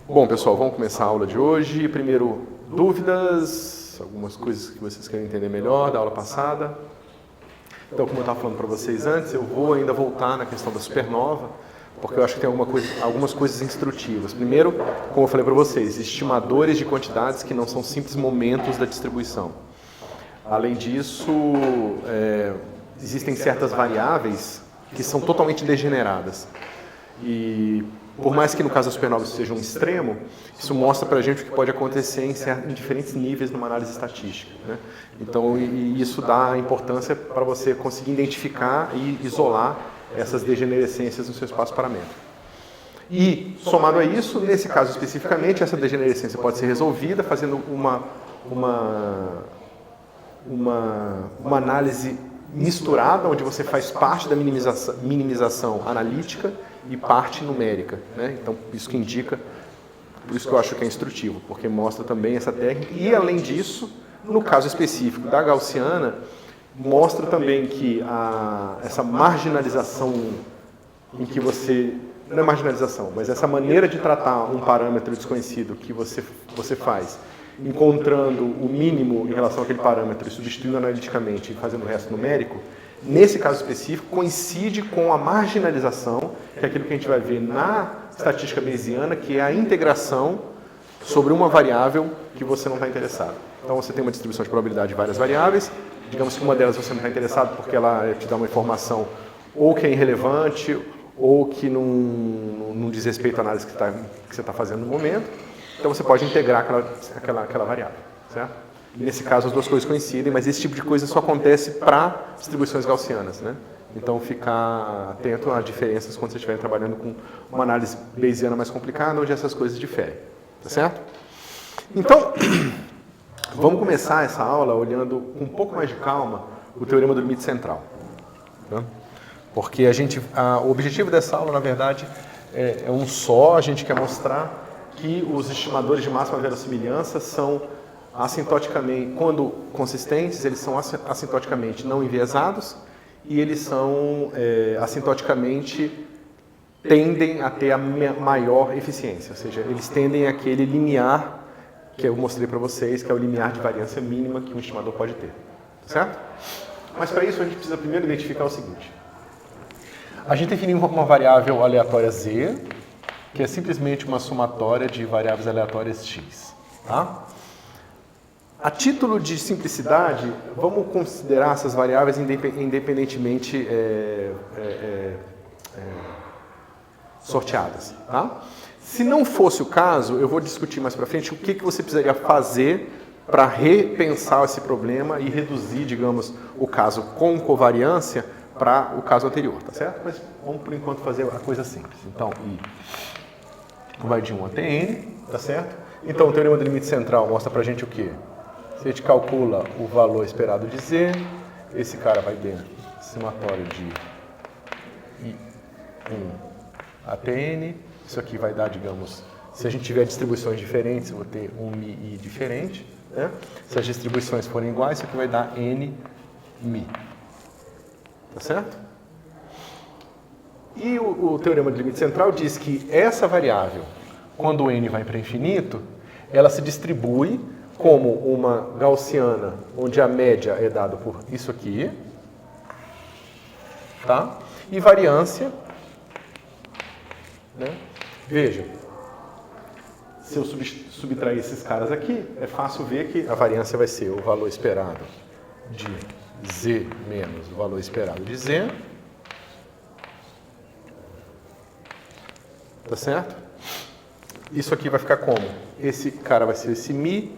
Bom, pessoal, vamos começar a aula de hoje. Primeiro, dúvidas, algumas coisas que vocês querem entender melhor da aula passada. Então, como eu estava falando para vocês antes, eu vou ainda voltar na questão da supernova, porque eu acho que tem algumas coisas instrutivas. Primeiro, como eu falei para vocês, estimadores de quantidades que não são simples momentos da distribuição. Além disso, existem certas variáveis que são totalmente degeneradas. E por mais que no caso da supernova isso seja um extremo, isso mostra para a gente o que pode acontecer em diferentes níveis numa análise estatística, né? Então, isso dá importância para você conseguir identificar e isolar essas degenerescências no seu espaço paramétrico. E, somado a isso, nesse caso especificamente, essa degenerescência pode ser resolvida fazendo uma análise misturada, onde você faz parte da minimização analítica e parte numérica, né? Então, isso que indica, por isso que eu acho que é instrutivo, porque mostra também essa técnica. E, além disso, no caso específico da gaussiana, mostra também que essa marginalização em que você... Não é marginalização, mas essa maneira de tratar um parâmetro desconhecido que você faz, encontrando o mínimo em relação àquele parâmetro e substituindo analiticamente e fazendo o resto numérico, nesse caso específico, coincide com a marginalização, que é aquilo que a gente vai ver na estatística bayesiana, que é a integração sobre uma variável que você não está interessado. Então, você tem uma distribuição de probabilidade de várias variáveis, digamos que uma delas você não está interessado porque ela te dá uma informação ou que é irrelevante, ou que não diz respeito à análise que você está fazendo no momento. Então, você pode integrar aquela variável, certo? E nesse caso, as duas coisas coincidem, mas esse tipo de coisa só acontece para distribuições gaussianas, né? Então, ficar atento às diferenças quando você estiver trabalhando com uma análise bayesiana mais complicada, onde essas coisas diferem, tá certo? Então, vamos começar essa aula olhando com um pouco mais de calma o teorema do limite central, tá? Porque o objetivo dessa aula, na verdade, é um só. A gente quer mostrar que os estimadores de máxima verossimilhança são assintoticamente, quando consistentes, eles são assintoticamente não enviesados e eles são assintoticamente tendem a ter a maior eficiência, ou seja, eles tendem àquele limiar que eu mostrei para vocês, que é o limiar de variância mínima que um estimador pode ter, certo? Mas para isso a gente precisa primeiro identificar o seguinte: a gente definiu uma variável aleatória z, que é simplesmente uma somatória de variáveis aleatórias x, tá? A título de simplicidade, vamos considerar essas variáveis independentemente sorteadas, tá? Se não fosse o caso, eu vou discutir mais para frente o que você precisaria fazer para repensar esse problema e reduzir, digamos, o caso com covariância para o caso anterior, tá certo? Mas vamos, por enquanto, fazer a coisa simples. Então, vai de 1 até n, tá certo? Então, o teorema do limite central mostra pra gente o quê? Se a gente calcula o valor esperado de z, esse cara vai ter somatório de i1 até n. Isso aqui vai dar, digamos, se a gente tiver distribuições diferentes, eu vou ter um mi diferente, né? Se as distribuições forem iguais, isso aqui vai dar n mi. Tá certo? E o teorema do limite central diz que essa variável, quando o n vai para infinito, ela se distribui como uma gaussiana, onde a média é dada por isso aqui, tá? E variância, né? Veja, se eu subtrair esses caras aqui, é fácil ver que a variância vai ser o valor esperado de z menos o valor esperado de z. Tá certo? Isso aqui vai ficar como? Esse cara vai ser esse mi.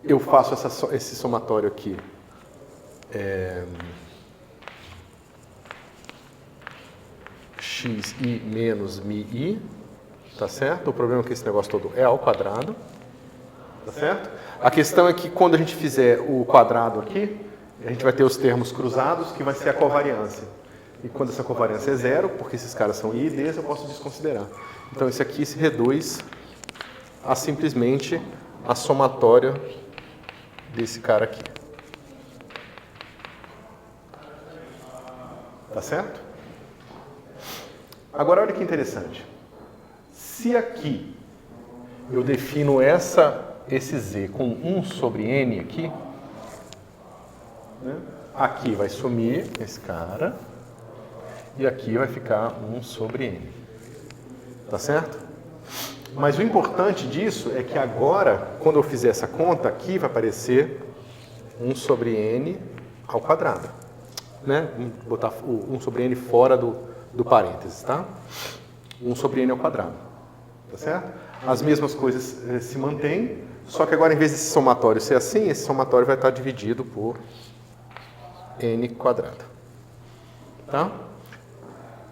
Eu faço esse somatório aqui. xi menos mi. Tá certo? O problema é que esse negócio todo é ao quadrado. Tá certo? A questão é que quando a gente fizer o quadrado aqui, a gente vai ter os termos cruzados, que vai ser a covariância. E quando essa covariância é zero, porque esses caras são i e ds, eu posso desconsiderar. Então, esse aqui se reduz a simplesmente a somatória desse cara aqui. Tá certo? Agora, olha que interessante. Se aqui eu defino esse z com 1 sobre n aqui, né? Aqui vai sumir esse cara, e aqui vai ficar 1 sobre n. Tá certo? Mas o importante disso é que agora, quando eu fizer essa conta, aqui vai aparecer 1 sobre n ao quadrado. Né? Vou botar o 1 sobre n fora do parênteses, tá? 1 sobre n ao quadrado. Tá certo? As mesmas coisas se mantêm, só que agora, em vez desse somatório ser assim, esse somatório vai estar dividido por n quadrado. Tá?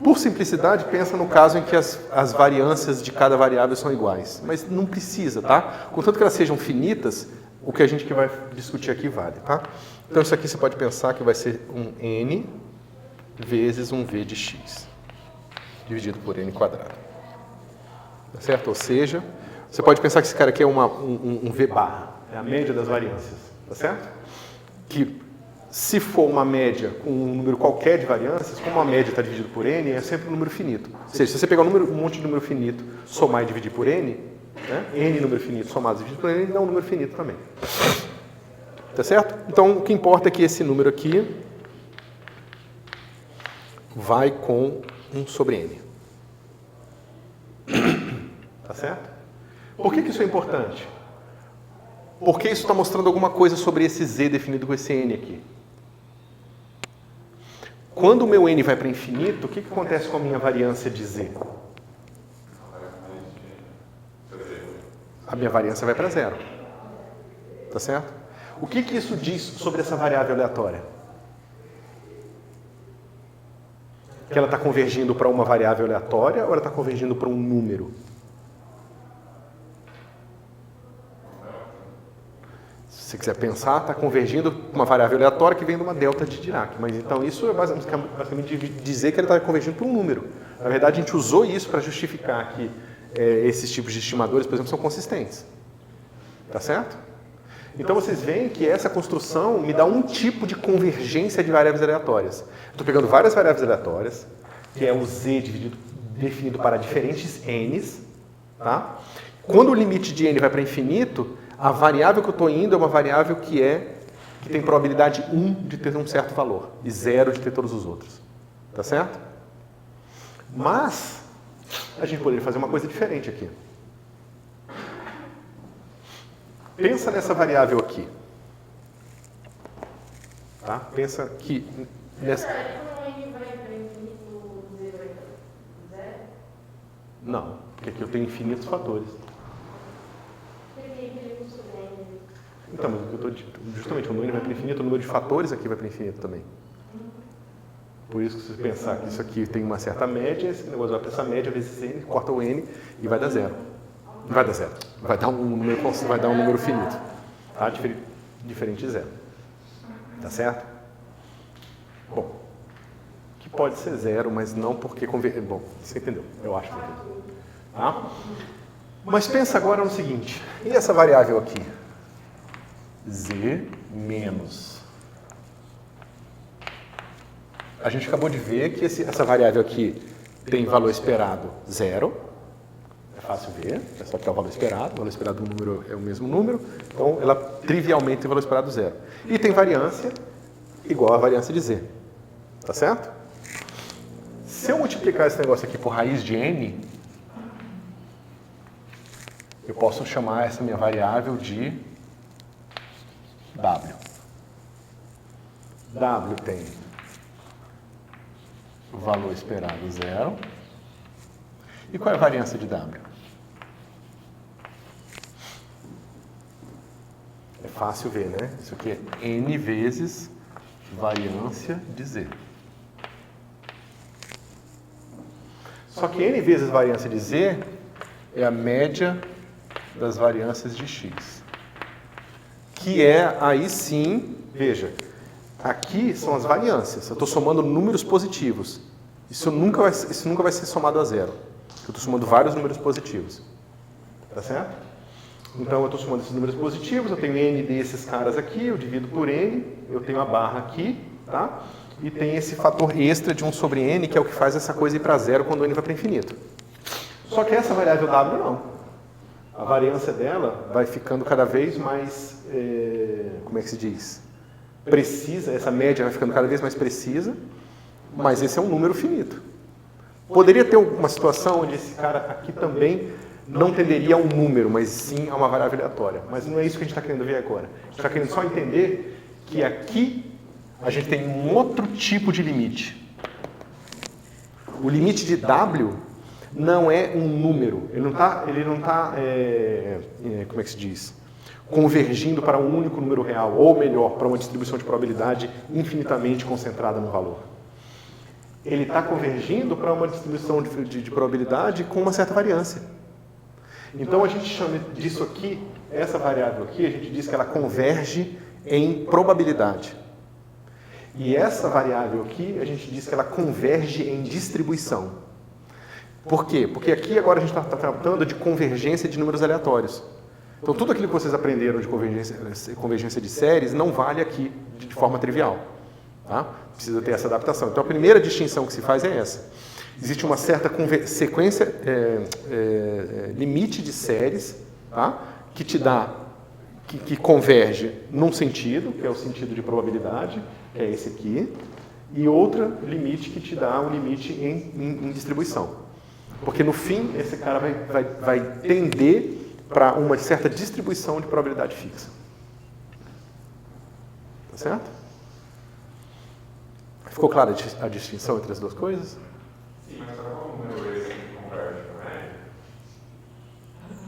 Por simplicidade, pensa no caso em que as variâncias de cada variável são iguais. Mas não precisa, tá? Contanto que elas sejam finitas, o que a gente vai discutir aqui vale, tá? Então, isso aqui você pode pensar que vai ser um n vezes um v de x, dividido por n quadrado. Tá certo? Ou seja, você pode pensar que esse cara aqui é um v barra, é a média das variâncias, tá certo? Que, se for uma média com um número qualquer de variâncias, como a média está dividida por n, é sempre um número finito. Ou seja, se você pegar um monte de número finito, somar e dividir por n, né? N número finito somado e dividido por n, dá um número finito também. Tá certo? Então, o que importa é que esse número aqui vai com 1 sobre n. Tá certo? Por que isso é importante? Porque isso está mostrando alguma coisa sobre esse z definido com esse n aqui. Quando o meu n vai para infinito, o que acontece com a minha variância de z? A minha variância vai para zero. Tá certo? O que isso diz sobre essa variável aleatória? Que ela está convergindo para uma variável aleatória ou ela está convergindo para um número? Se você quiser pensar, está convergindo para uma variável aleatória que vem de uma delta de Dirac. Mas então isso é basicamente dizer que ele está convergindo para um número. Na verdade, a gente usou isso para justificar que esses tipos de estimadores, por exemplo, são consistentes. Tá certo? Então vocês veem que essa construção me dá um tipo de convergência de variáveis aleatórias. Estou pegando várias variáveis aleatórias, que é o z definido para diferentes n's. Tá? Quando o limite de n vai para infinito, a variável que eu estou indo é uma variável que tem probabilidade 1 de ter um certo valor e 0 de ter todos os outros. Tá certo? Mas a gente poderia fazer uma coisa diferente aqui. Pensa nessa variável aqui. Tá? Pensa que nessa... Não, porque aqui eu tenho infinitos fatores. Então, mas o que eu estou dizendo, justamente, o número vai para o infinito, o número de fatores aqui vai para o infinito também. Por isso que se você pensar que isso aqui tem uma certa média, esse negócio vai para essa média vezes n, corta o n e vai dar zero. Não vai dar zero. Vai dar um número finito. Tá? Diferente de zero. Tá certo? Bom, que pode ser zero, mas não porque converter. Bom, você entendeu? Eu acho que entendeu. Tá? Mas pensa agora no seguinte. E essa variável aqui? Z menos. A gente acabou de ver que essa variável aqui tem valor esperado 0. É fácil ver, é só tirar o valor esperado. O valor esperado do número é o mesmo número, então ela trivialmente tem valor esperado 0. E tem variância igual a variância de z. Tá certo? Se eu multiplicar esse negócio aqui por raiz de n, eu posso chamar essa minha variável de W. W tem o valor esperado 0. E qual é a variância de W? É fácil ver, né? Isso aqui é n vezes variância de z. Só que n vezes variância de z é a média das variâncias de x. Que é, aí sim, veja, aqui são as variâncias. Eu estou somando números positivos. Isso nunca vai ser somado a zero. Eu estou somando vários números positivos. Tá certo? Então, eu estou somando esses números positivos, eu tenho n desses caras aqui, eu divido por n, eu tenho a barra aqui, tá? E tem esse fator extra de 1 sobre n, que é o que faz essa coisa ir para zero quando o n vai para infinito. Só que essa variável w não. a variância dela vai ficando cada vez mais, como é que se diz? Precisa, essa média vai ficando cada vez mais precisa, mas esse é um número finito. Poderia ter uma situação onde esse cara aqui também não tenderia a um número, mas sim a uma variável aleatória. Mas não é isso que a gente está querendo ver agora. A gente está querendo só entender que aqui a gente tem um outro tipo de limite. O limite de W não é um número. Ele não está como é que se diz? Convergindo para um único número real, ou melhor, para uma distribuição de probabilidade infinitamente concentrada no valor. Ele está convergindo para uma distribuição de probabilidade com uma certa variância. Então a gente chama disso aqui, essa variável aqui, a gente diz que ela converge em probabilidade. E essa variável aqui, a gente diz que ela converge em distribuição. Por quê? Porque aqui agora a gente está tratando de convergência de números aleatórios. Então tudo aquilo que vocês aprenderam de convergência de séries não vale aqui de forma trivial. Tá? Precisa ter essa adaptação. Então a primeira distinção que se faz é essa. Existe uma certa sequência, limite de séries, tá? Que te dá, que converge num sentido, que é o sentido de probabilidade, que é esse aqui, e outra limite que te dá um limite em distribuição. Porque no fim, esse cara vai tender para uma certa distribuição de probabilidade fixa. Tá certo? Ficou clara a distinção entre as duas coisas? Sim, mas qual número esse que converge também?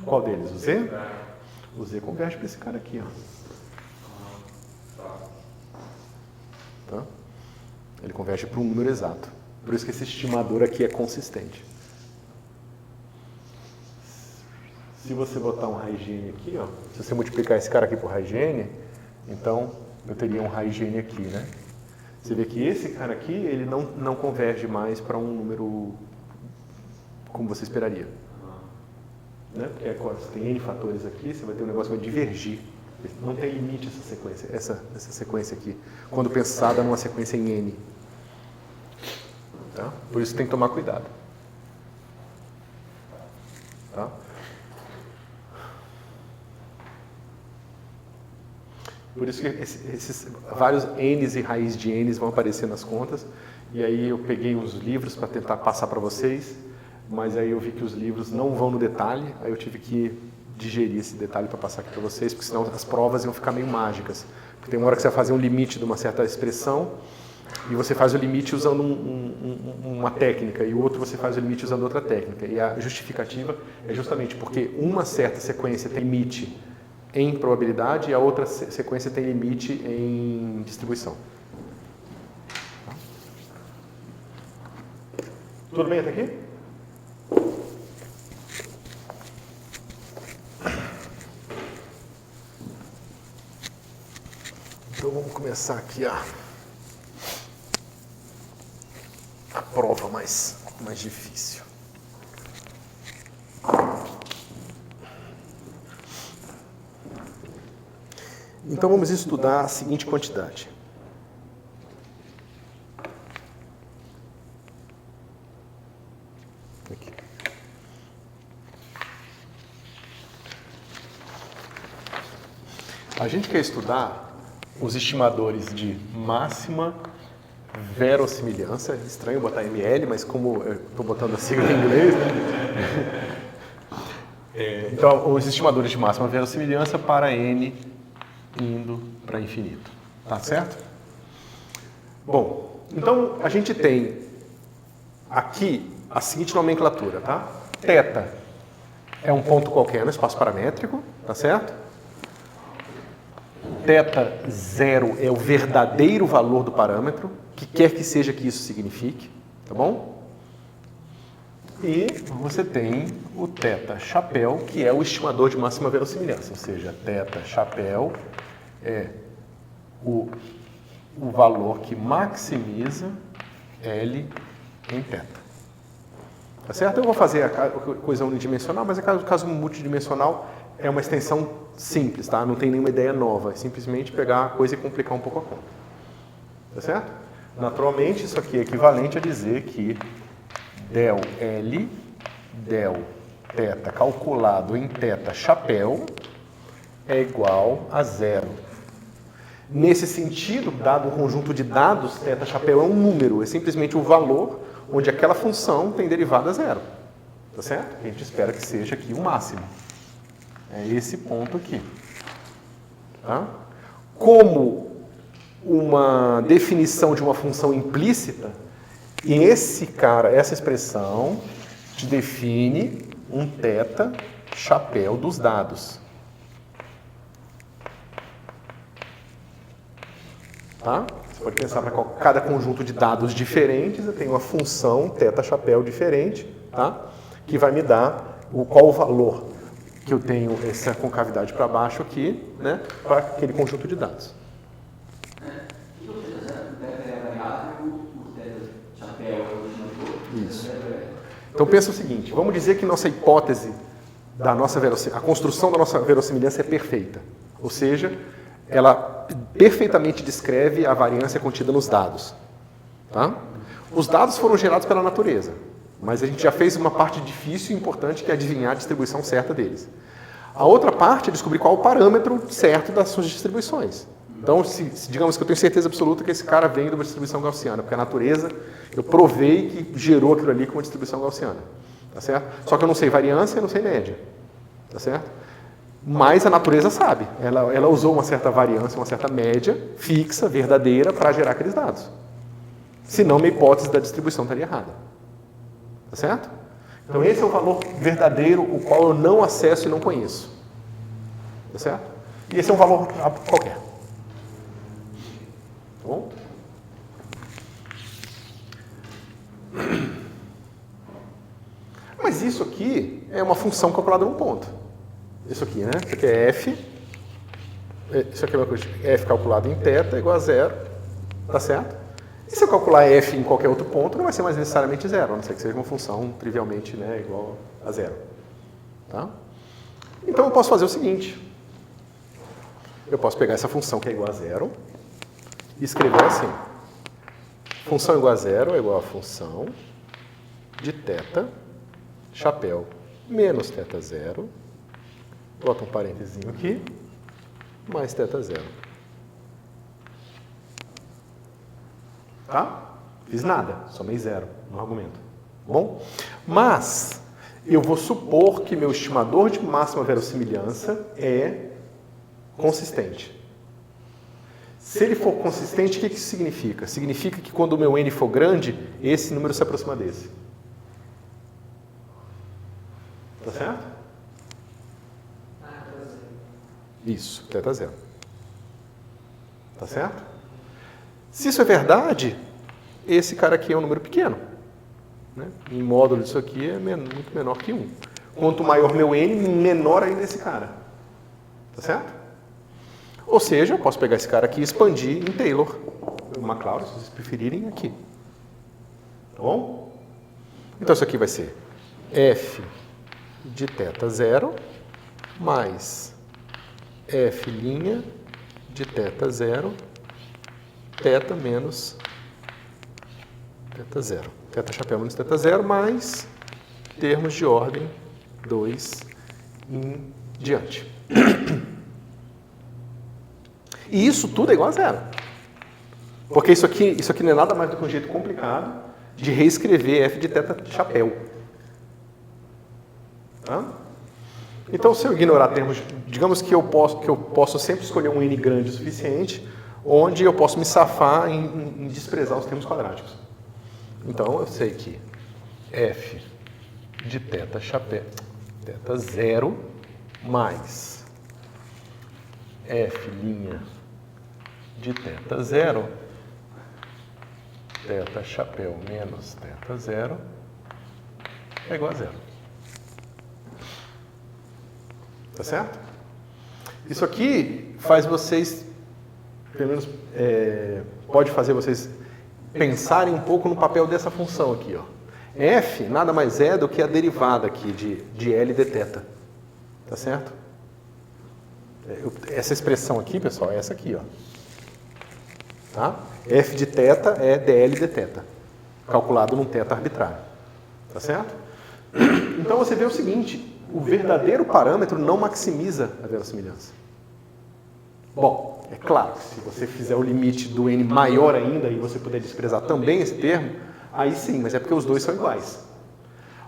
Qual deles? O Z? O Z converge para esse cara aqui, ó. Tá? Ele converge para um número exato. Por isso que esse estimador aqui é consistente. Se você botar um raiz de N aqui, ó, se você multiplicar esse cara aqui por raiz de N, então eu teria um raiz de N aqui, né? Você vê que esse cara aqui, ele não converge mais para um número como você esperaria. Né? Porque agora você tem N fatores aqui, você vai ter um negócio que vai divergir. Não tem limite essa sequência aqui, quando pensada numa sequência em N. Tá? Por isso tem que tomar cuidado. Tá? Por isso que esses vários N's e raiz de N's vão aparecer nas contas. E aí eu peguei os livros para tentar passar para vocês, mas aí eu vi que os livros não vão no detalhe, aí eu tive que digerir esse detalhe para passar aqui para vocês, porque senão as provas iam ficar meio mágicas. Porque tem uma hora que você vai fazer um limite de uma certa expressão, e você faz o limite usando uma técnica, e o outro você faz o limite usando outra técnica. E a justificativa é justamente porque uma certa sequência tem limite em probabilidade e a outra sequência tem limite em distribuição. Tudo bem até aqui? Então vamos começar aqui a prova mais difícil. Então vamos estudar a seguinte quantidade. Aqui. A gente quer estudar os estimadores de máxima verossimilhança. É estranho botar ML, mas como eu estou botando a sigla em inglês, né? Então, os estimadores de máxima verossimilhança para N indo para infinito. Tá certo? Bom, então a gente tem aqui a seguinte nomenclatura, tá? Θ é um ponto qualquer no espaço paramétrico, tá certo? θ0 é o verdadeiro valor do parâmetro, que quer que seja que isso signifique, tá bom? E você tem o θ chapéu, que é o estimador de máxima verossimilhança, ou seja, θ chapéu é o valor que maximiza L em θ. Tá certo? Eu vou fazer a coisa unidimensional, mas o caso multidimensional é uma extensão simples, tá? Não tem nenhuma ideia nova, é simplesmente pegar a coisa e complicar um pouco a conta. Tá certo? Naturalmente, isso aqui é equivalente a dizer que del L, del θ calculado em θ chapéu é igual a 0. Nesse sentido, dado um conjunto de dados, θ chapéu é um número, é simplesmente o valor onde aquela função tem derivada zero. Tá certo? A gente espera que seja aqui o máximo. É esse ponto aqui. Tá? Como uma definição de uma função implícita, essa expressão te define um θ chapéu dos dados. Tá? Você pode pensar para cada conjunto de dados diferentes, eu tenho uma função θ chapéu diferente, tá? Que vai me dar qual o valor que eu tenho essa concavidade para baixo aqui, né? Para aquele conjunto de dados. Isso. Então pensa o seguinte, vamos dizer que nossa hipótese da nossa a construção da nossa verossimilhança é perfeita. Ou seja, ela perfeitamente descreve a variância contida nos dados. Tá? Os dados foram gerados pela natureza, mas a gente já fez uma parte difícil e importante que é adivinhar a distribuição certa deles. A outra parte é descobrir qual é o parâmetro certo das suas distribuições. Então, digamos que eu tenho certeza absoluta que esse cara vem de uma distribuição gaussiana, porque a natureza, eu provei que gerou aquilo ali com uma distribuição gaussiana. Tá certo? Só que eu não sei variância e não sei média. Tá certo? Mas a natureza sabe. Ela usou uma certa variância, uma certa média fixa, verdadeira, para gerar aqueles dados. Senão, minha hipótese da distribuição estaria errada. Tá certo? Então, esse é o valor verdadeiro, o qual eu não acesso e não conheço. Tá certo? E esse é um valor qualquer. Tá bom? Mas isso aqui é uma função calculada num ponto. Isso aqui, né? Isso aqui é f. Isso aqui é uma coisa de f calculado em θ igual a 0. Tá certo? E se eu calcular f em qualquer outro ponto, não vai ser mais necessariamente 0, a não ser que seja uma função trivialmente, né, igual a 0. Tá? Então eu posso fazer o seguinte. Eu posso pegar essa função que é igual a 0 e escrever assim. Função igual a 0 é igual a função de θ chapéu menos θ0, bota um parênteses aqui, mais θ0. Tá? Fiz nada, somei 0 no argumento. Bom? Mas eu vou supor que meu estimador de máxima verossimilhança é consistente. Se ele for consistente, o que isso significa? Significa que quando o meu n for grande, esse número se aproxima desse. Tá certo? Isso, θ0. Tá certo? Se isso é verdade, esse cara aqui é um número pequeno. Né? Em módulo disso aqui é muito menor que 1. Quanto maior meu n, menor ainda esse cara. Tá certo? Ou seja, eu posso pegar esse cara aqui e expandir em Taylor. Maclaurin, se vocês preferirem, aqui. Tá bom? Então isso aqui vai ser f de θ0 mais f' de θ0, θ menos θ0. Θ chapéu menos θ0 mais termos de ordem 2 em diante. E isso tudo é igual a 0. Porque isso aqui não é nada mais do que um jeito complicado de reescrever f de θ chapéu. Tá? Então, se eu ignorar termos, digamos que eu posso sempre escolher um n grande o suficiente, onde eu posso me safar em desprezar os termos quadráticos. Então, eu sei que f de θ chapéu, θ0 mais f' de θ0, θ chapéu menos θ0 é igual a 0. Tá certo? Isso aqui faz vocês, pelo menos, pode fazer vocês pensarem um pouco no papel dessa função aqui. Ó. F nada mais é do que a derivada aqui de L dθ. Tá certo? Essa expressão aqui, pessoal, é essa aqui. Ó. Tá? F de θ é dl dθ, calculado num θ arbitrário. Tá certo? Então você vê o seguinte, o verdadeiro parâmetro não maximiza a verossimilhança. Bom, é claro que se você fizer o limite do n maior ainda e você puder desprezar também esse termo, aí sim, mas é porque os dois são iguais.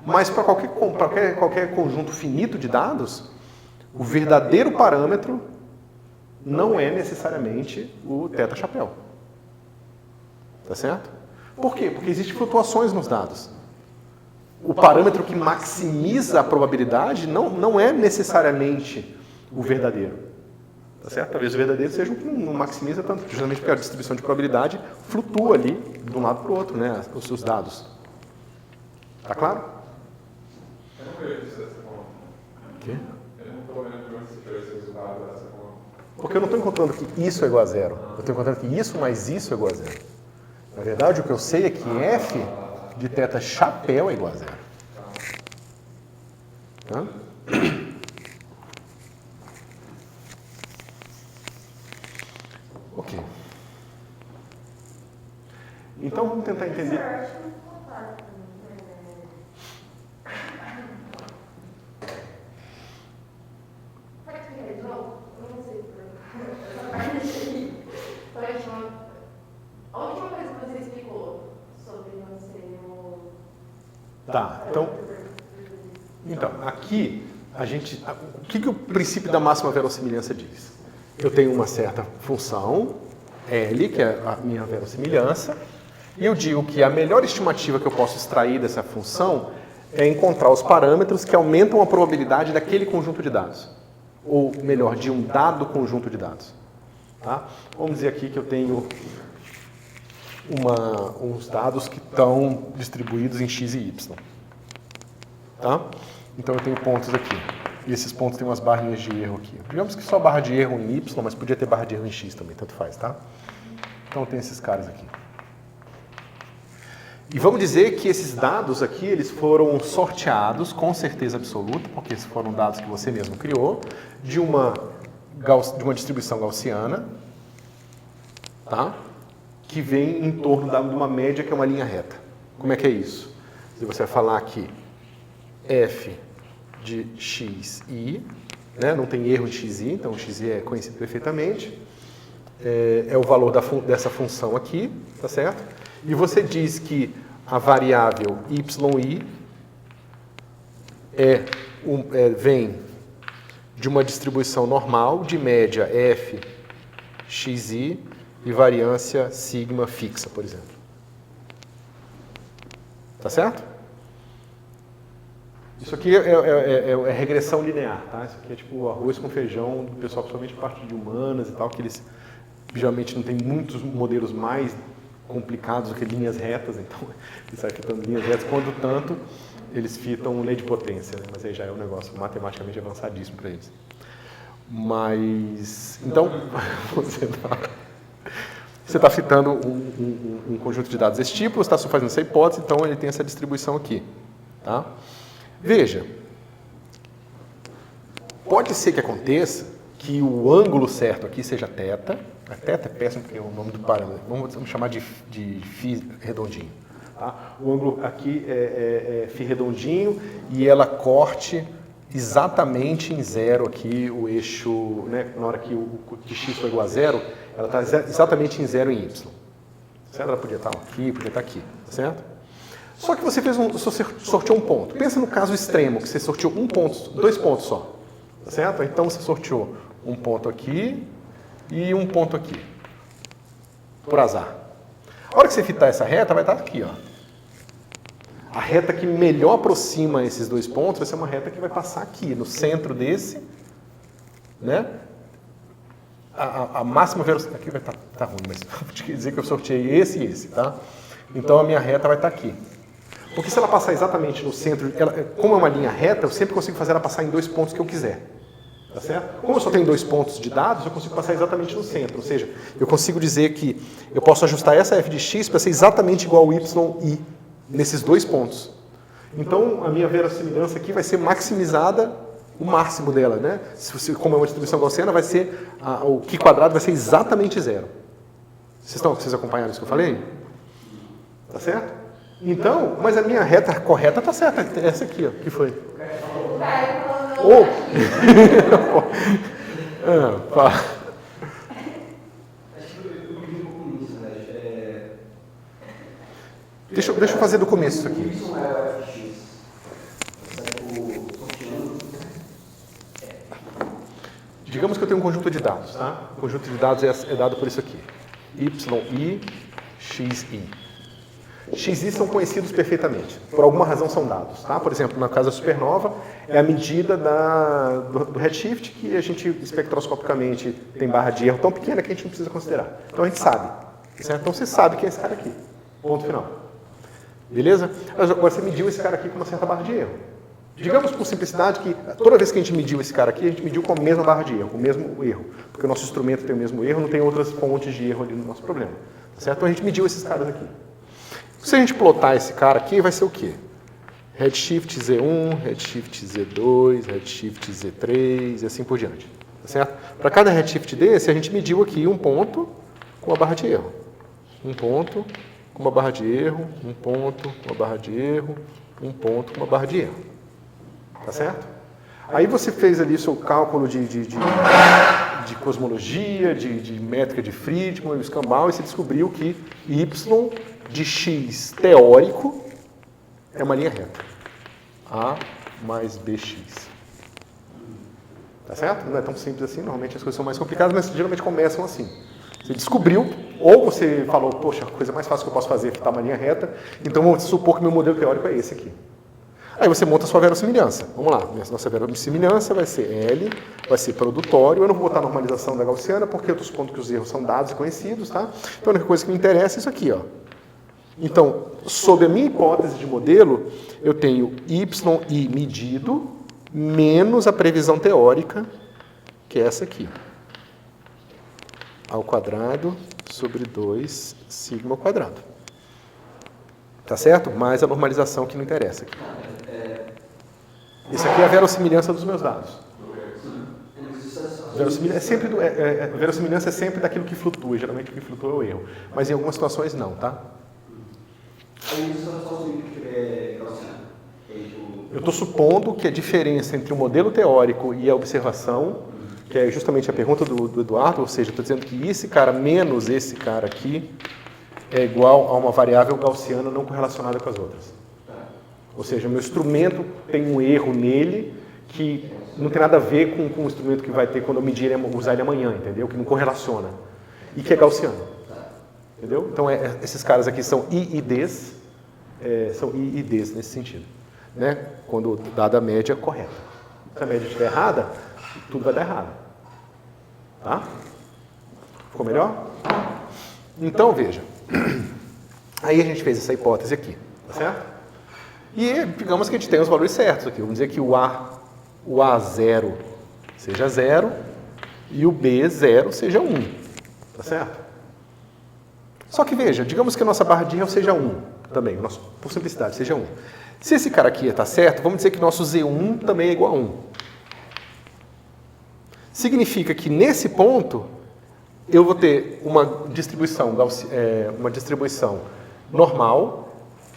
Mas para qualquer conjunto finito de dados, o verdadeiro parâmetro não é necessariamente o θ-chapéu. Tá certo? Por quê? Porque existem flutuações nos dados. O parâmetro que maximiza a probabilidade não é necessariamente o verdadeiro. Tá certo? Talvez o verdadeiro seja o que não maximiza tanto, justamente porque a distribuição de probabilidade flutua ali de um lado para o outro, né? Os seus dados. Tá claro? Eu não vejo isso dessa forma. O quê? Eu não estou vendo de onde você tirou esse resultado dessa forma. Porque eu não estou encontrando que isso é igual a zero. Eu estou encontrando que isso mais isso é igual a zero. Na verdade, o que eu sei é que f de θ-chapéu é igual a zero. Tá? Ok. Então vamos tentar entender. A última coisa que você explicou sobre você Tá, então aqui o que o princípio da máxima verossimilhança diz? Eu tenho uma certa função, L, que é a minha verossimilhança, e eu digo que a melhor estimativa que eu posso extrair dessa função é encontrar os parâmetros que aumentam a probabilidade daquele conjunto de dados. Ou, melhor, de um dado conjunto de dados. Tá? Vamos dizer aqui que eu tenho uns dados que estão distribuídos em x e y. Tá? Então eu tenho pontos aqui. E esses pontos têm umas barrinhas de erro aqui. Digamos que só barra de erro em y, mas podia ter barra de erro em x também, tanto faz, tá? Então tem esses caras aqui. E vamos dizer que esses dados aqui, eles foram sorteados com certeza absoluta, porque esses foram dados que você mesmo criou, de uma distribuição gaussiana, tá? Que vem em torno de uma média que é uma linha reta. Como é que é isso? Se você vai falar aqui f de xi, né? Não tem erro em xi, então xi é conhecido perfeitamente, é o valor dessa função aqui, tá certo? E você diz que a variável yi vem de uma distribuição normal de média f xi e variância sigma fixa, por exemplo. Tá certo? Isso aqui é regressão linear, tá? Isso aqui é tipo arroz com feijão do pessoal, principalmente parte de humanas e tal, que eles geralmente não tem muitos modelos mais complicados do que linhas retas, então eles saem fitando linhas retas, quando tanto eles fitam lei de potência, né? Mas aí já é um negócio matematicamente avançadíssimo para eles. Mas, então, você está fitando um conjunto de dados desse tipo, você está fazendo essa hipótese, então ele tem essa distribuição aqui, tá? Veja, pode ser que aconteça que o ângulo certo aqui seja θ. A θ é péssimo porque é o nome do parâmetro. Vamos chamar de φ redondinho. Tá? O ângulo aqui é φ redondinho e ela corte exatamente em zero aqui o eixo, né? Na hora que x for igual a zero, ela está exatamente em zero em y. Certo? Ela podia estar aqui, podia estar aqui, tá certo? Só que você sorteou um ponto. Pensa no caso extremo, que você sorteou dois pontos só. Tá certo? Então você sorteou um ponto aqui e um ponto aqui. Por azar. A hora que você fitar essa reta, vai estar aqui, ó. A reta que melhor aproxima esses dois pontos vai ser uma reta que vai passar aqui, no centro desse, né? A máxima velocidade... Aqui vai estar ruim, mas vou te dizer que eu sorteei esse e esse, tá? Então a minha reta vai estar aqui. Porque se ela passar exatamente no centro, como é uma linha reta, eu sempre consigo fazer ela passar em dois pontos que eu quiser. Tá certo? Como eu só tenho dois pontos de dados, eu consigo passar exatamente no centro. Ou seja, eu consigo dizer que eu posso ajustar essa f de x para ser exatamente igual ao y nesses dois pontos. Então, a minha verossimilhança aqui vai ser maximizada o máximo dela, né? Como é uma distribuição gaussiana, vai ser o Q quadrado vai ser exatamente zero. Vocês acompanharam isso que eu falei? Tá certo? Então, mas a minha reta correta tá certa, essa aqui, ó, que foi. O cara falou Ou... fala. Acho que eu me um pouco nisso, né? Deixa eu fazer do começo isso aqui. Isso é o FX. Certo? Sorteando. Digamos que eu tenho um conjunto de dados, tá? O conjunto de dados é dado por isso aqui. YI, XI. XI são conhecidos perfeitamente. Por alguma razão são dados, tá? Por exemplo, na casa supernova, é a medida do redshift que a gente espectroscopicamente tem barra de erro tão pequena que a gente não precisa considerar. Então a gente sabe, certo? Então você sabe que é esse cara aqui. Ponto final. Beleza? Agora você mediu esse cara aqui com uma certa barra de erro. Digamos por simplicidade que toda vez que a gente mediu esse cara aqui, a gente mediu com a mesma barra de erro, com o mesmo erro. Porque o nosso instrumento tem o mesmo erro, não tem outras fontes de erro ali no nosso problema. Certo? Então a gente mediu esses caras aqui. Se a gente plotar esse cara aqui, vai ser o quê? Redshift Z1, Redshift Z2, Redshift Z3 e assim por diante. Tá certo? Para cada redshift desse, a gente mediu aqui um ponto com uma barra de erro. Um ponto com uma barra de erro, um ponto com uma barra de erro, um ponto com uma barra de erro. Tá certo? Aí você fez ali o seu cálculo de cosmologia, de métrica de Friedman, o escambau, e você descobriu que Y de x teórico é uma linha reta. A mais BX. Tá certo? Não é tão simples assim, normalmente as coisas são mais complicadas, mas geralmente começam assim. Você descobriu, ou você falou, poxa, a coisa mais fácil que eu posso fazer é fitar uma linha reta, então vamos supor que meu modelo teórico é esse aqui. Aí você monta a sua verossimilhança. Vamos lá, nossa verossimilhança vai ser L, vai ser produtório. Eu não vou botar a normalização da gaussiana, porque eu estou supondo que os erros são dados e conhecidos, tá? Então a única coisa que me interessa é isso aqui, ó. Então, sob a minha hipótese de modelo, eu tenho YI medido menos a previsão teórica, que é essa aqui. Ao quadrado sobre 2 sigma ao quadrado. Tá certo? Mais a normalização que não interessa aqui. Isso aqui é a verossimilhança dos meus dados. Verossimilhança é sempre daquilo que flutua. Geralmente o que flutua é o erro. Mas em algumas situações não, tá? Eu estou supondo que a diferença entre o modelo teórico e a observação, que é justamente a pergunta do Eduardo, ou seja, eu estou dizendo que esse cara menos esse cara aqui é igual a uma variável gaussiana não correlacionada com as outras. Ou seja, o meu instrumento tem um erro nele que não tem nada a ver com o instrumento que vai ter quando eu medir ele, usar ele amanhã, entendeu? Que não correlaciona. E que é gaussiano. Entendeu? Então, esses caras aqui são IIDs, são IIDs nesse sentido. Né? Quando dada a média correta. Se a média estiver errada, tudo vai dar errado. Tá? Ficou melhor? Então, veja. Aí a gente fez essa hipótese aqui. Tá certo? E digamos que a gente tem os valores certos aqui. Vamos dizer que o A0 seja 0 e o B0 seja 1. Tá certo? Só que veja, digamos que a nossa barra de erro seja 1 também, por simplicidade, seja 1. Se esse cara aqui está certo, vamos dizer que nosso Z1 também é igual a 1. Significa que nesse ponto eu vou ter uma distribuição normal,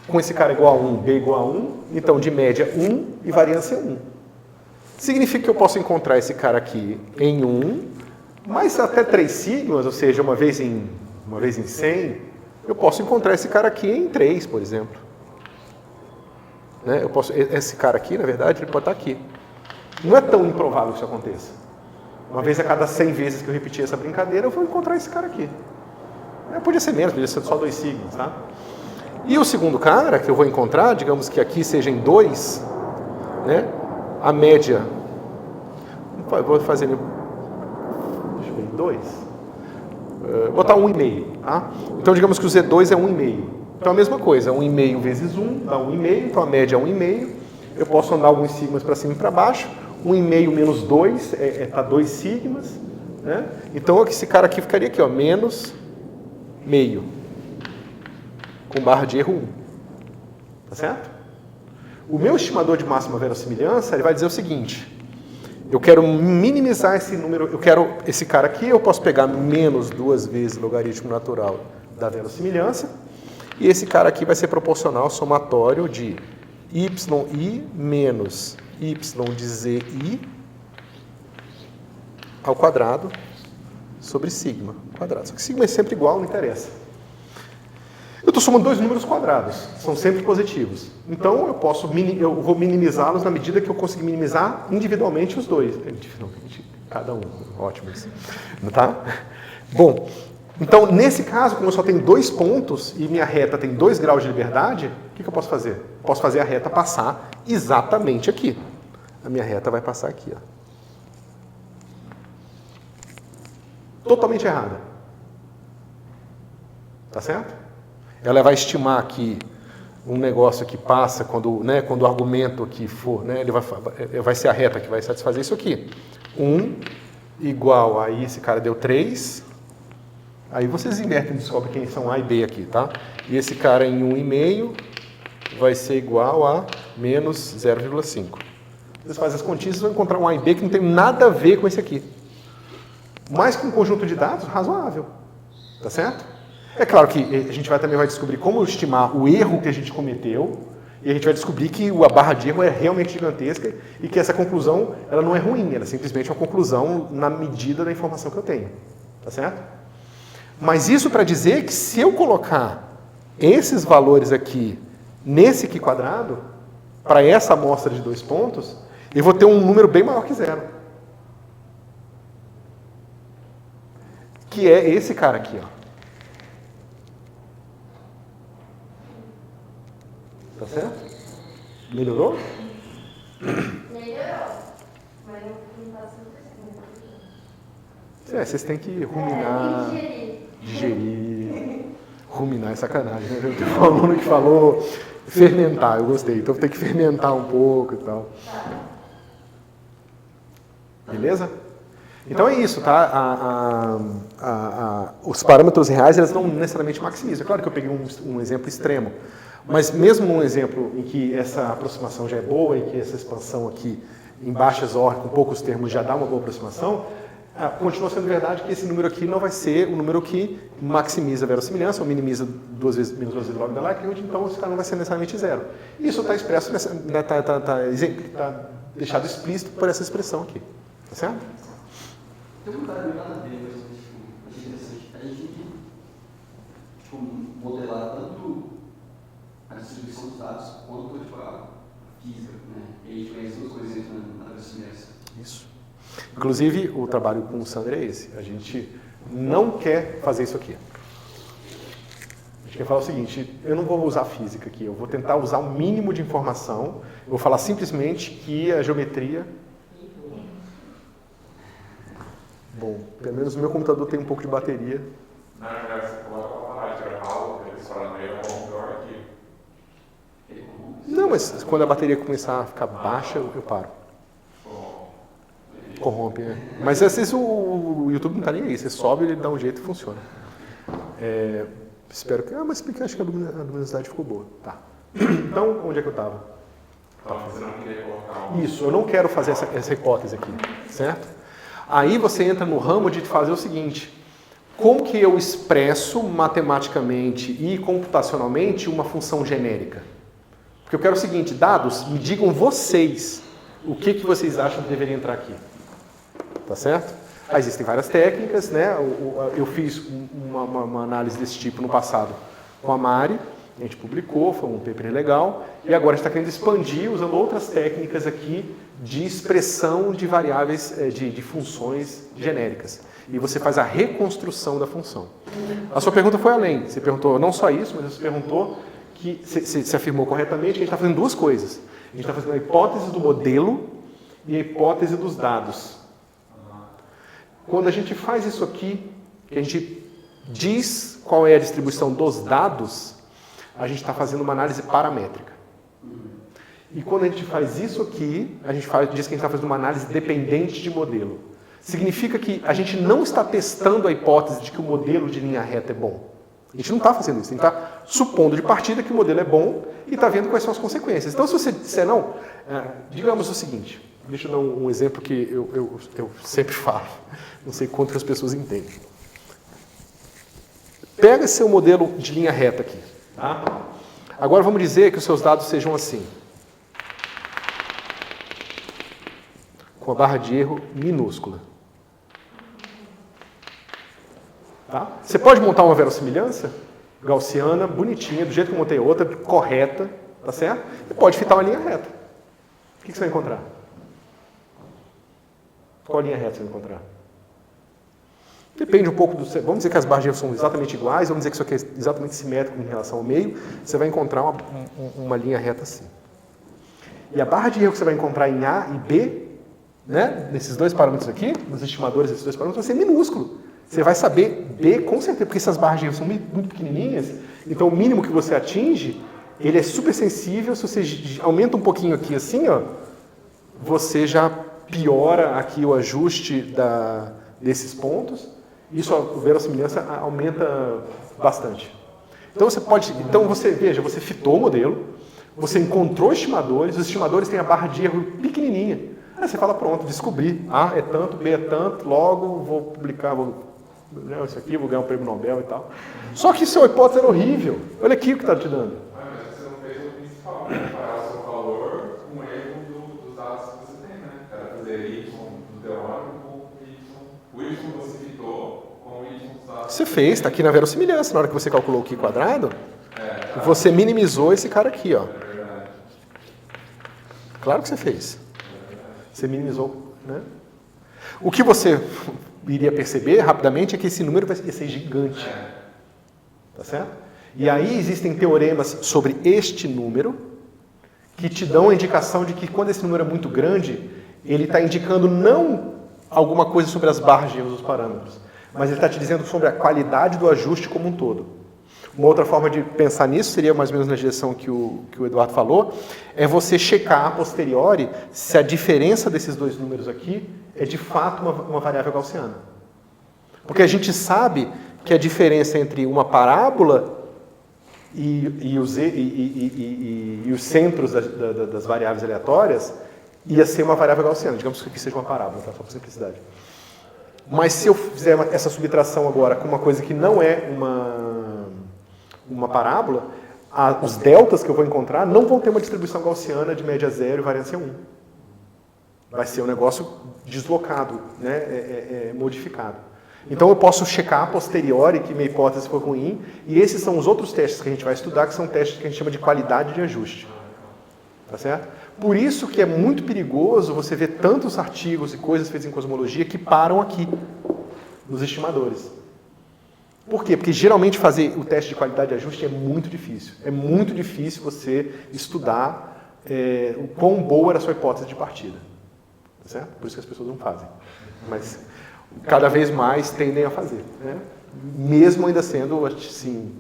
com esse cara igual a 1, B igual a 1, então de média 1 e variância 1. Significa que eu posso encontrar esse cara aqui em 1, mas até 3 sigmas, ou seja, uma vez em 100, eu posso encontrar esse cara aqui em 3, por exemplo. Né? Esse cara aqui, na verdade, ele pode estar aqui. Não é tão improvável que isso aconteça. Uma vez a cada 100 vezes que eu repetir essa brincadeira, eu vou encontrar esse cara aqui. Podia ser menos, podia ser só 2 sigmas, tá? E o segundo cara que eu vou encontrar, digamos que aqui seja em 2, né? A média... Vou fazer... Deixa eu ver, 2. Vou botar 1,5, tá? Então, digamos que o Z2 é 1,5. Então, a mesma coisa, 1,5 vezes 1 dá 1,5, então a média é 1,5. Eu posso andar alguns sigmas para cima e para baixo. 1,5 menos 2 tá 2 sigmas, né? Então, esse cara aqui ficaria aqui, ó, menos meio, com barra de erro 1. Tá certo? O meu estimador de máxima verossimilhança, ele vai dizer o seguinte: eu quero minimizar esse número, eu quero esse cara aqui, eu posso pegar menos 2 vezes o logaritmo natural da verossimilhança, e esse cara aqui vai ser proporcional ao somatório de yi menos y de zi ao quadrado sobre sigma quadrado. Só que sigma é sempre igual, não interessa. Eu estou somando dois números quadrados, são sempre positivos. Então eu vou minimizá-los na medida que eu conseguir minimizar individualmente os dois. Individualmente, cada um. Ótimo isso. Tá? Bom, então nesse caso, como eu só tenho 2 pontos e minha reta tem 2 graus de liberdade, o que eu posso fazer? Posso fazer a reta passar exatamente aqui. A minha reta vai passar aqui, ó. Totalmente errada. Tá certo? Ela vai estimar aqui um negócio que passa quando o argumento aqui for, ele vai ser a reta que vai satisfazer isso aqui. 1 igual, aí esse cara deu 3. Aí vocês invertem e descobrem quem são A e B aqui, tá? E esse cara em 1,5 vai ser igual a menos 0,5. Vocês fazem as continhas e vão encontrar um A e B que não tem nada a ver com esse aqui. Mais que um conjunto de dados razoável. Tá certo? É claro que a gente também vai descobrir como estimar o erro que a gente cometeu e a gente vai descobrir que a barra de erro é realmente gigantesca e que essa conclusão ela não é ruim, ela é simplesmente uma conclusão na medida da informação que eu tenho. Tá certo? Mas isso para dizer que se eu colocar esses valores aqui nesse aqui quadrado, para essa amostra de 2 pontos, eu vou ter um número bem maior que 0. Que é esse cara aqui, ó. Tá certo? Melhorou? Melhorou. Mas não tá 100%. Vocês têm que ruminar, digerir, ruminar é sacanagem, né? Tem um aluno que falou fermentar, eu gostei, então tem que fermentar um pouco e tal. Beleza? Então é isso, tá? Os parâmetros reais, eles não necessariamente maximizam. É claro que eu peguei um exemplo extremo, mas mesmo num exemplo em que essa aproximação já é boa, em que essa expansão aqui em baixas ordens, com poucos termos, já dá uma boa aproximação, continua sendo verdade que esse número aqui não vai ser o número que maximiza a verossimilhança, ou minimiza menos 2 vezes log da likelihood, então esse cara não vai ser necessariamente 0. Isso está expresso, está deixado explícito por essa expressão aqui. Tá certo? Tem um cara nada a ver, mas achei interessante. A gente tem que modelar tanto a distribuição dos dados quanto a física, né? E a gente conhece duas coisas na verossimilhança. Isso. Inclusive, o trabalho com o Sandro é esse. A gente não quer fazer isso aqui. A gente quer falar o seguinte, eu não vou usar física aqui, eu vou tentar usar o mínimo de informação, eu vou falar simplesmente que a geometria... Bom, pelo menos o meu computador tem um pouco de bateria. Na verdade, você coloca uma parada de grau, eles falam meio pior aqui. Não, mas quando a bateria começar a ficar baixa, eu paro. Corrompe, né? Mas às vezes o YouTube não está nem aí. Você sobe, ele dá um jeito e funciona. Espero que... mas acho que a luminosidade ficou boa. Tá. Então, onde é que eu estava? Você não queria colocar um... Isso, eu não quero fazer essa hipótese aqui, certo? Aí você entra no ramo de fazer o seguinte: como que eu expresso matematicamente e computacionalmente uma função genérica? Porque eu quero o seguinte, dados, me digam vocês o que vocês acham que deveria entrar aqui. Tá certo? Aí existem várias técnicas, né? Eu fiz uma análise desse tipo no passado com a Mari, a gente publicou, foi um paper legal, e agora a gente está querendo expandir usando outras técnicas aqui de expressão de variáveis, de funções genéricas. E você faz a reconstrução da função. A sua pergunta foi além. Você perguntou não só isso, mas você perguntou que você afirmou corretamente que a gente está fazendo duas coisas. A gente está fazendo a hipótese do modelo e a hipótese dos dados. Quando a gente faz isso aqui, que a gente diz qual é a distribuição dos dados, a gente está fazendo uma análise paramétrica. E quando a gente faz isso aqui, a gente diz que a gente está fazendo uma análise dependente de modelo. Significa que a gente não está testando a hipótese de que o modelo de linha reta é bom. A gente não está fazendo isso. A gente está supondo de partida que o modelo é bom e está vendo quais são as consequências. Então, se você disser não, digamos o seguinte, deixa eu dar um exemplo que eu sempre falo, não sei quantas pessoas entendem. Pega seu modelo de linha reta aqui. Tá? Agora vamos dizer que os seus dados sejam assim. com uma barra de erro minúscula. Tá? Você pode montar uma verossimilhança gaussiana, bonitinha, do jeito que eu montei outra, correta, tá certo? E pode fitar uma linha reta. O que você vai encontrar? Qual linha reta você vai encontrar? Depende um pouco do... Vamos dizer que as barras de erro são exatamente iguais, vamos dizer que isso aqui é exatamente simétrico em relação ao meio, você vai encontrar uma linha reta assim. E a barra de erro que você vai encontrar em A e B, né, nesses dois parâmetros aqui, nos estimadores desses dois parâmetros, vai ser minúsculo. Você vai saber B com certeza, porque essas barras de erro são muito pequenininhas, então o mínimo que você atinge, ele é super sensível. Se você aumenta um pouquinho aqui assim, ó, você já piora aqui o ajuste desses pontos. Isso, a verossimilhança aumenta bastante. Então você veja, você fitou o modelo, você encontrou estimadores, os estimadores têm a barra de erro pequenininha. Aí você fala, pronto, descobri, A é tanto, B é tanto, logo vou publicar, isso aqui, vou ganhar um prêmio Nobel e tal. Só que sua hipótese era horrível. Olha aqui o que está te dando. Mas você não fez o principal, comparar o seu valor com o erro dos dados que você tem, né? Era fazer Y do teórico com Y. O Y você fitou com o Y dos dados. Você fez, está aqui na verossimilhança, na hora que você calculou o Q quadrado, você minimizou esse cara aqui, ó. Claro que você fez. Você minimizou, né? O que você iria perceber rapidamente é que esse número vai ser gigante. Tá certo? E aí existem teoremas sobre este número que te dão a indicação de que quando esse número é muito grande, ele está indicando não alguma coisa sobre as barras de erro dos parâmetros, mas ele está te dizendo sobre a qualidade do ajuste como um todo. Uma outra forma de pensar nisso, seria mais ou menos na direção que o Eduardo falou, é você checar a posteriori se a diferença desses dois números aqui é de fato uma variável gaussiana. Porque a gente sabe que a diferença entre uma parábola e os centros das variáveis aleatórias ia ser uma variável gaussiana. Digamos que aqui seja uma parábola, tá? Só por simplicidade. Mas se eu fizer essa subtração agora com uma coisa que não é uma parábola, os deltas que eu vou encontrar não vão ter uma distribuição gaussiana de média zero e variância 1. Vai ser um negócio deslocado, né? Modificado. Então eu posso checar a posteriori que minha hipótese foi ruim, e esses são os outros testes que a gente vai estudar, que são testes que a gente chama de qualidade de ajuste. Tá certo? Por isso que é muito perigoso você ver tantos artigos e coisas feitas em cosmologia que param aqui, nos estimadores. Por quê? Porque geralmente fazer o teste de qualidade de ajuste é muito difícil. É muito difícil você estudar o quão boa era a sua hipótese de partida. Tá certo? Por isso que as pessoas não fazem. Mas cada vez mais tendem a fazer. Né? Mesmo ainda sendo, assim,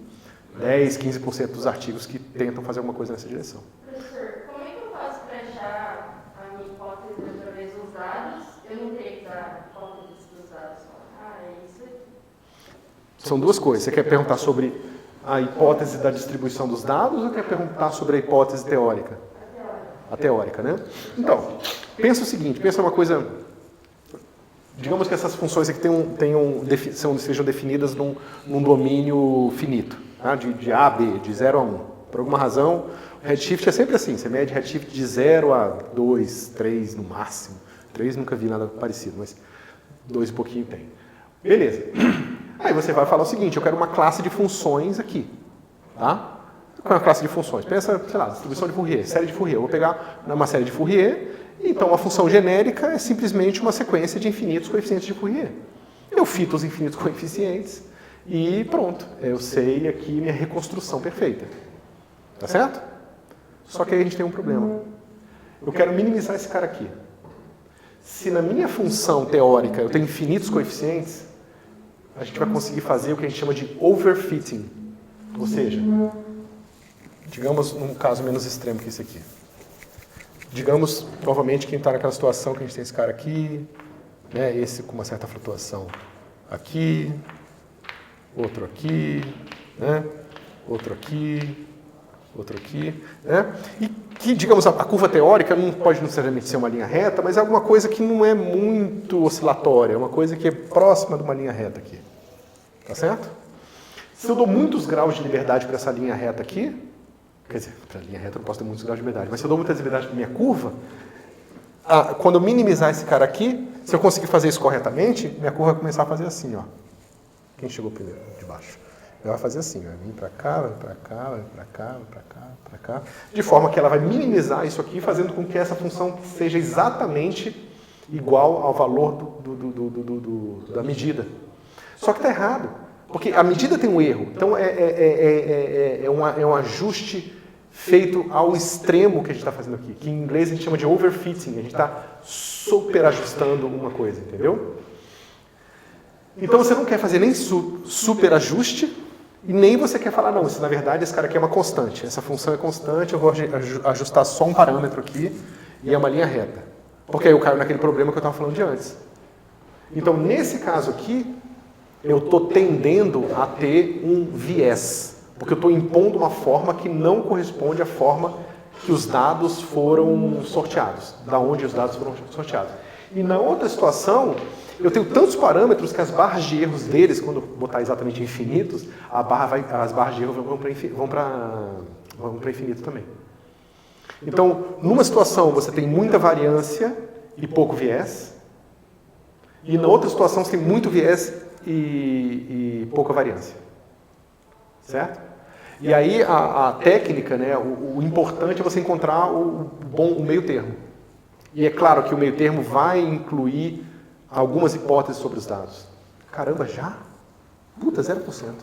10, 15% dos artigos que tentam fazer alguma coisa nessa direção. Professor, como é que eu faço para achar a minha hipótese através dos dados? Eu não teria que dar a hipótese dos dados. É isso aqui. São duas coisas. Você quer perguntar sobre a hipótese da distribuição dos dados ou quer perguntar sobre a hipótese teórica? A teórica, né? Então, pensa o seguinte, pensa uma coisa... Digamos que essas funções aqui sejam definidas num domínio finito, tá? de A a B, de 0 a 1. Por alguma razão, o redshift é sempre assim, você mede redshift de 0 a 2, 3 no máximo. 3 nunca vi nada parecido, mas 2 e pouquinho tem. Beleza. Aí você vai falar o seguinte, eu quero uma classe de funções aqui. Tá? Qual é uma classe de funções? Pensa, sei lá, distribuição de Fourier, série de Fourier. Eu vou pegar uma série de Fourier, então a função genérica é simplesmente uma sequência de infinitos coeficientes de Fourier. Eu fito os infinitos coeficientes e pronto. Eu sei aqui minha reconstrução perfeita. Tá certo? Só que aí a gente tem um problema. Eu quero minimizar esse cara aqui. Se na minha função teórica eu tenho infinitos coeficientes, a gente vai conseguir fazer o que a gente chama de overfitting. Ou seja, digamos num caso menos extremo que esse aqui. Digamos, novamente, quem está naquela situação que a gente tem esse cara aqui, né, esse com uma certa flutuação aqui, outro aqui, né, outro aqui, né, e que, digamos, a curva teórica não pode necessariamente ser uma linha reta, mas é alguma coisa que não é muito oscilatória, é uma coisa que é próxima de uma linha reta aqui. Tá certo? Se eu dou muitos graus de liberdade para essa linha reta aqui, quer dizer, para a linha reta eu não posso ter muitos graus de liberdade, mas se eu dou muitas liberdades para a minha curva, quando eu minimizar esse cara aqui, se eu conseguir fazer isso corretamente, minha curva vai começar a fazer assim, ó. Quem chegou primeiro? De baixo. Ela vai fazer assim, vai vir para cá, vai para cá, vai para cá, vai para cá, para cá, de forma que ela vai minimizar isso aqui, fazendo com que essa função seja exatamente igual ao valor da medida. Só que está errado, porque a medida tem um erro. Então é um ajuste feito ao extremo que a gente está fazendo aqui, que em inglês a gente chama de overfitting, a gente está super ajustando uma coisa, entendeu? Então você não quer fazer nem super ajuste, e nem você quer falar, não, isso na verdade esse cara aqui é uma constante, essa função é constante, eu vou ajustar só um parâmetro aqui e é uma linha reta. Porque aí eu caio naquele problema que eu estava falando de antes. Então, nesse caso aqui, eu estou tendendo a ter um viés, porque eu estou impondo uma forma que não corresponde à forma que os dados foram sorteados, da onde os dados foram sorteados. E na outra situação, eu tenho tantos parâmetros que as barras de erros deles, quando eu botar exatamente infinitos, as barras de erro vão para infinito também. Então, numa situação você tem muita variância e pouco viés, e na outra situação você tem muito viés e pouca variância. Certo? E aí a técnica, né, o importante é você encontrar o meio termo. E é claro que o meio termo vai incluir algumas hipóteses sobre os dados. Caramba, já? Puta, 0%.